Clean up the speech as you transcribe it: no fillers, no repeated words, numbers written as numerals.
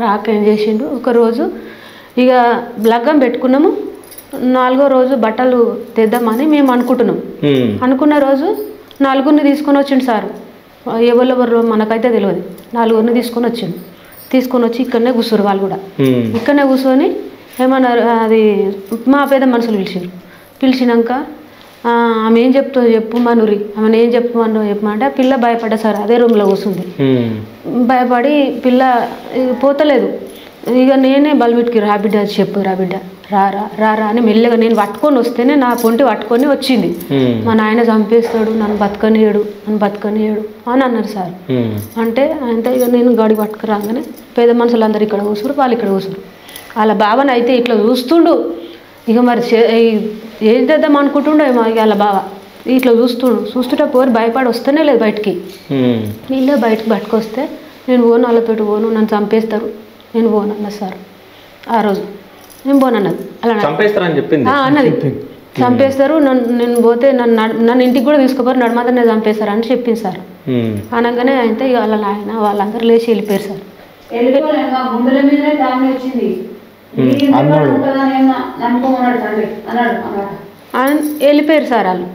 రాక ఏం చేసిండు ఒకరోజు ఇక లగ్గం పెట్టుకున్నాము 4వ రోజు బట్టలు తెద్దామని మేము అనుకుంటున్నాం అనుకున్న రోజు 4గురిని తీసుకొని వచ్చిండు సారు ఎవరెవరు మనకైతే తెలియదు 4గురిని తీసుకొని వచ్చి ఇక్కడనే కూర్చోరు వాళ్ళు కూడా ఇక్కడనే కూర్చొని ఏమన్నారు అది మా పేద మనుషులు పిలిచినాక ఆమె ఏం చెప్తుందో చెప్పు మనురి ఆమెను ఏం చెప్పమంటే పిల్ల భయపడ్డా సార్ అదే రూమ్లో కూర్చుంది భయపడి పిల్ల పోతలేదు ఇక నేనే బలబిట్కి రాబిడ్డ చెప్పు రాబిడ్డ రా అని మెల్లగా నేను పట్టుకొని వస్తేనే నా పొంటి పట్టుకొని వచ్చింది మా నాయన చంపేస్తాడు నన్ను బతకనియడు అని అన్నారు సార్ అంటే ఇక నేను గాడి పట్టుకురాగానే పేద మనుషులు అందరు ఇక్కడ కూర్చురు వాళ్ళు ఇక్కడ కూర్చురు వాళ్ళ బావని అయితే ఇట్లా చూస్తుండు ఇక మరి ఏం చేద్దాం అనుకుంటుండో ఏమో ఇక వాళ్ళ బావ ఇట్లా చూస్తుంటే పోరు భయపడి వస్తేనే లేదు బయటికి వీళ్ళే బయటకు పట్టుకొస్తే నేను పోను వాళ్ళతోటి పోను నన్ను చంపేస్తారు నేను పోను అన్న సార్ ఆ రోజు నేను పోనన్నది అలా అన్నది చంపేస్తారు నేను పోతే నన్ను ఇంటికి కూడా తీసుకోపోరు నడమాత నేను చంపేస్తారు అని చెప్పింది సార్ అనగానే అయితే ఇక వాళ్ళ ఆయన వాళ్ళందరూ లేచి వెళ్ళిపోయారు సార్ వెళ్ళిపోయారు సార్ వాళ్ళు